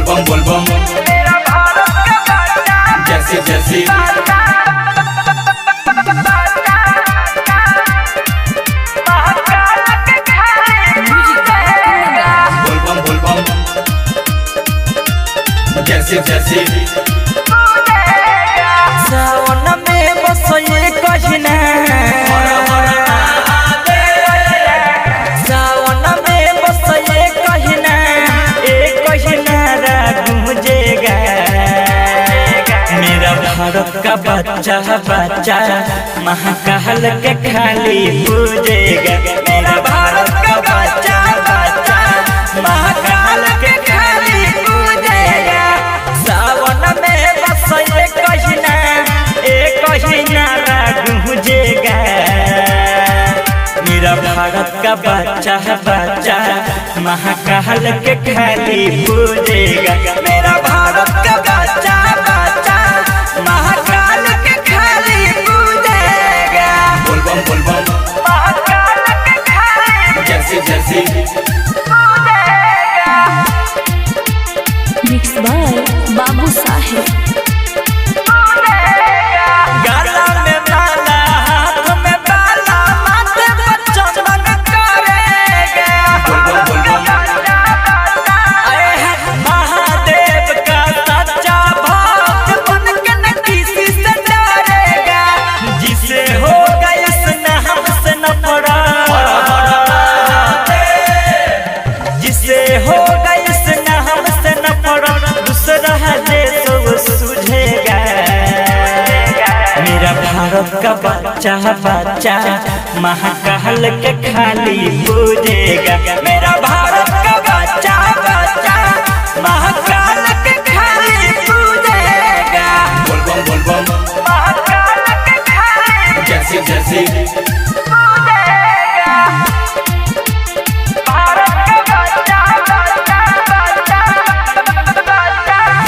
बम बोल बम जैसे जैसे बोल बम जैसे जैसे सावन में बस ये कहना सावन में बस ये कहना एक कहना गूंजेगा मेरा भारत का बच्चा बच्चा महाकाल के खाली पूजेगा मेरा भारत का बच्चा बच्चा महाकाल के खाली पूजेगा सावन में बस ये कहना एक कहना गूंजेगा मेरा भारत का बच्चा बच्चा महाकाल के खाली पूजेगा मेरा भारत का बच्चा बच्चा महाकाल के खाली पूजेगा बोल बम महाकाल के खाली जैसे जैसे मिक्स बाय बाबू साहेब। गला में माला हाथ में बाला माथे पर चंदन करेगा बोल बम आए हैं महादेव का सच्चा भक्त बन के न किसी से डरेगा जिसे होगा इसने हमसे न पड़ा जिसे होगा इसने हमसे न पड़ा दूसरा है जो सूझेगा मेरा भारत का बच्चा बच्चा महाकाल के खाली पूजेगा मेरा भारत का बच्चा बच्चा महाकाल के खाली पूजेगा बोल बम महाकाल के खाली जैसे जैसे पूजेगा भारत का बच्चा बच्चा बच्चा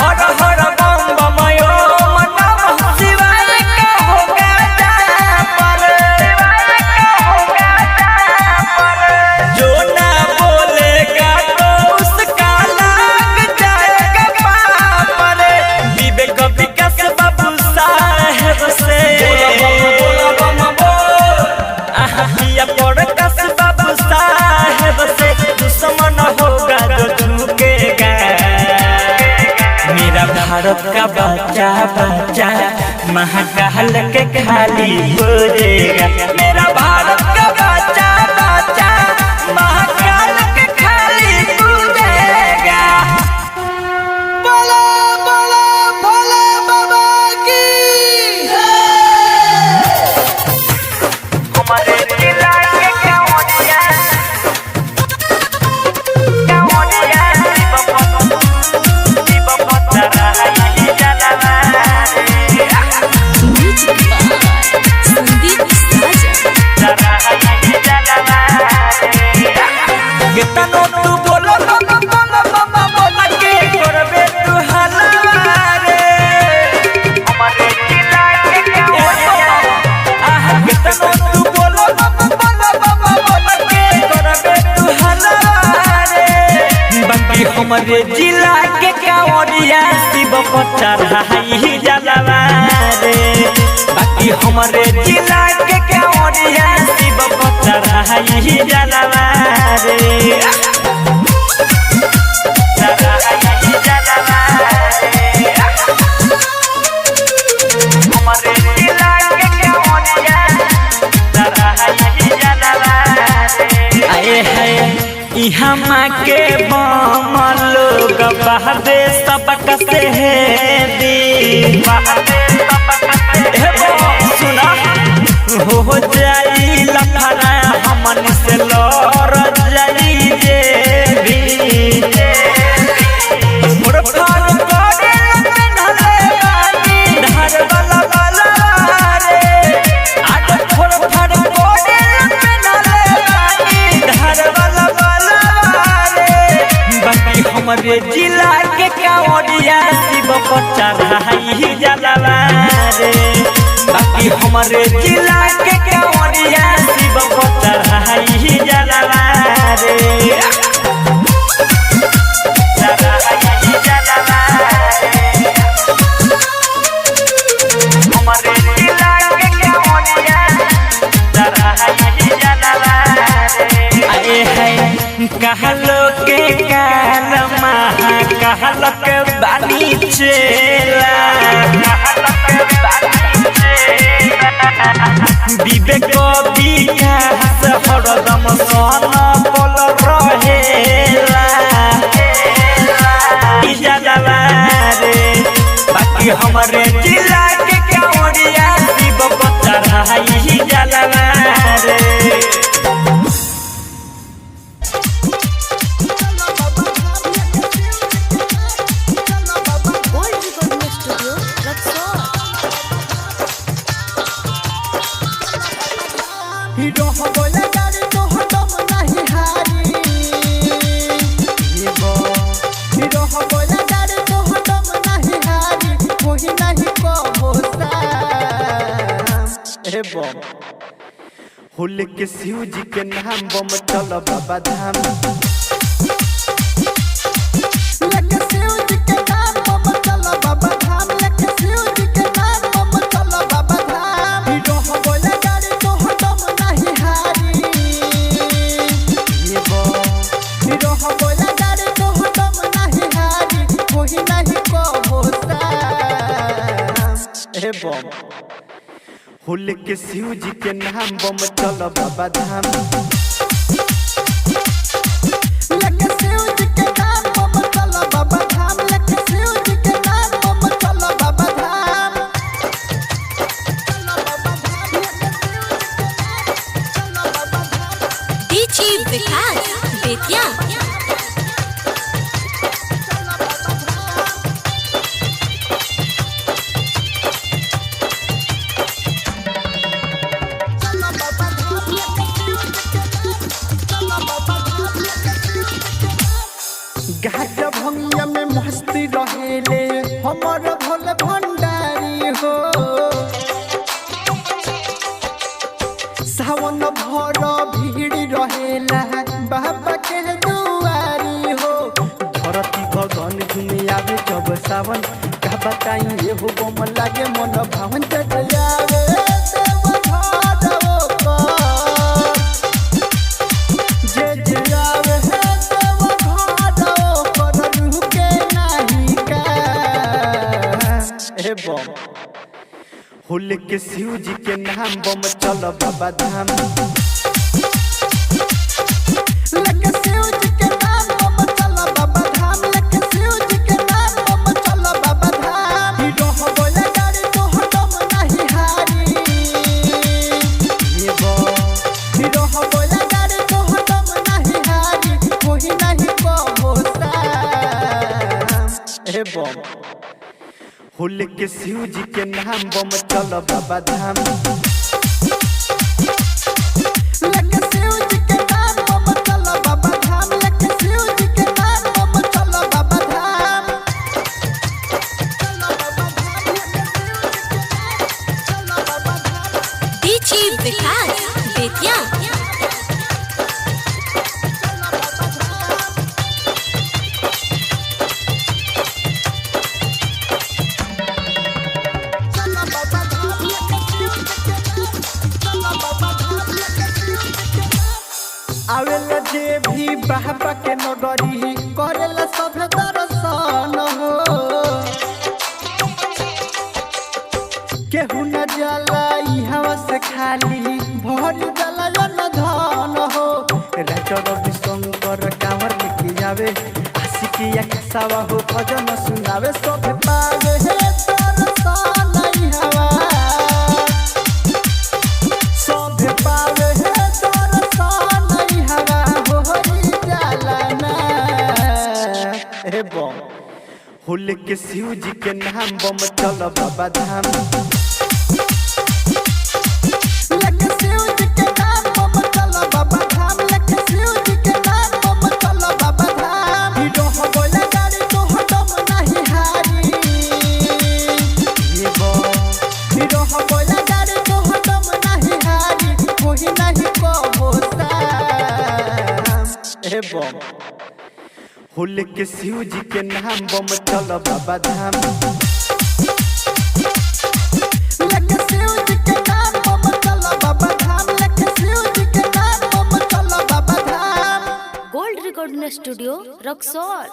हर हर बम बम ओम नमः शिवाय का होगा जापर जो ना बोलेगा तो उसका लग जाएगा पापर विवेक विकास बाबू साहेब से आहिया पड़कस बाबू साहेब से दुश्मन होगा तो झुकेगा मेरा भारत का बच्चा बच्चा महाकाल के खाली पूजेगा मेरा भारत का बच्चा बच्चा महाकाल के खाली पूजेगा बोलो बोलो भोले बाबा की हमारे जिला के गाँवनिया म्यूजिक बाय संदीप साजन। कितनो तू बोलो बोला के करबे तू हलवा रे हमारे जिला के गाँवनिया कितनो तू बोलो बोला के करबे तू हलवा रे बाकी हमारे जिला के गाँवनिया शिव को चढ़ाई जलवा रे बाकी हमारे जिला के गाँवनिया शिव को चढ़ाई जलवा रे चढ़ाई जलवा रे हमारे जिला के गाँवनिया चढ़ाई जलवा रे आए है यहाँ माँ के बम लोग बहबे सबक से है दी सुना हो जाई लफड़ा हमन से लड़ जाई जे भी फुरफान करे नले बानी धार वाला वाला रे आज फुरफान करे नले बानी धार वाला वाला रे बाकी हमारे जिला के कांवरिया शिव को चढ़ाई जलवा रे बाकी हमारे जिला के कांवरिया शिव को चढ़ाई जलवा रे चढ़ाई जलवा कहलो के काल महा कहलो के बानी चेला विवेक विकास हरदम सन पल रहेला बाकी हमारे जिला के कांवरिया शिव चढ़ाई जलवा रे। होले के शिव जी के नाम बम चल बाबा धाम लेके शिव जी के नाम बम चल बाबा धाम लेके शिव जी के नाम बम चल बाबा धाम हीरो हो बोले गाड़ी तो हटम नहीं हारी ये बो हीरो हो बोले गाड़ी तो हटम नहीं हारी कोई नहीं को होता ए बम होले के शिव जी के नाम बम चल बाबा धाम लेके शिव जी के नाम बम चल बाबा धाम लेके शिव जी के नाम बम चल बाबा धाम डीजे विकास बेतिया गाजा भंगिया में मस्ती रहेले हमर भोले भंडारी हो सावन भर भीड़ रहेला बाबा के दुआरी हो धरती गगन घूमे आवे जब सावन का बताई ये हो बम लागे मन भावन चढ़ावे देव घाटो पर जे जे आवे होले के शिव जी के नाम बम चल बाबा धाम लेके शिव जी के नाम बम चल बाबा धाम लेके शिव जी के नाम बम चल बाबा धाम हीरो हो बोले गाड़ी तो हटम नहीं हारी ये बो हीरो हो बोले गाड़ी तो हटम नहीं हारी कोई नहीं को होता ए बम होले के शिव जी के नाम बम चल बाबा धाम लेके शिव जी के नाम बम चल बाबा धाम लेके शिव जी के नाम बम चल बाबा धाम डीजे विकास बेतिया आवेला जे भी बाबा के नगरी करेला सब दर्शन हो केहू न जाला इहवा से खाली भरी जाला जन धन हो राजा रवि शंकर कांवर लेके जावे आशिकिया खसावा हो भजन सुनावे सब पावे हे दर्शन इहवा सब पावे हे होले के शिव जी के नाम बम चल बाबा धाम लेके शिव जी के नाम बम चल बाबा धाम लेके शिव जी के नाम बम चल बाबा धाम हीरो हो बोले गाड़ी तो हटम नहीं हारी ये बो हीरो हो बोले गाड़ी तो हटम नहीं हारी कोई नहीं को होता ए बो होले के शिव जी के नाम बम चल बाबा धाम लेके शिव जी के नाम बम चल बाबा धाम लेके शिव जी के नाम बम चल Baba Dham gold recording studio Raxaul.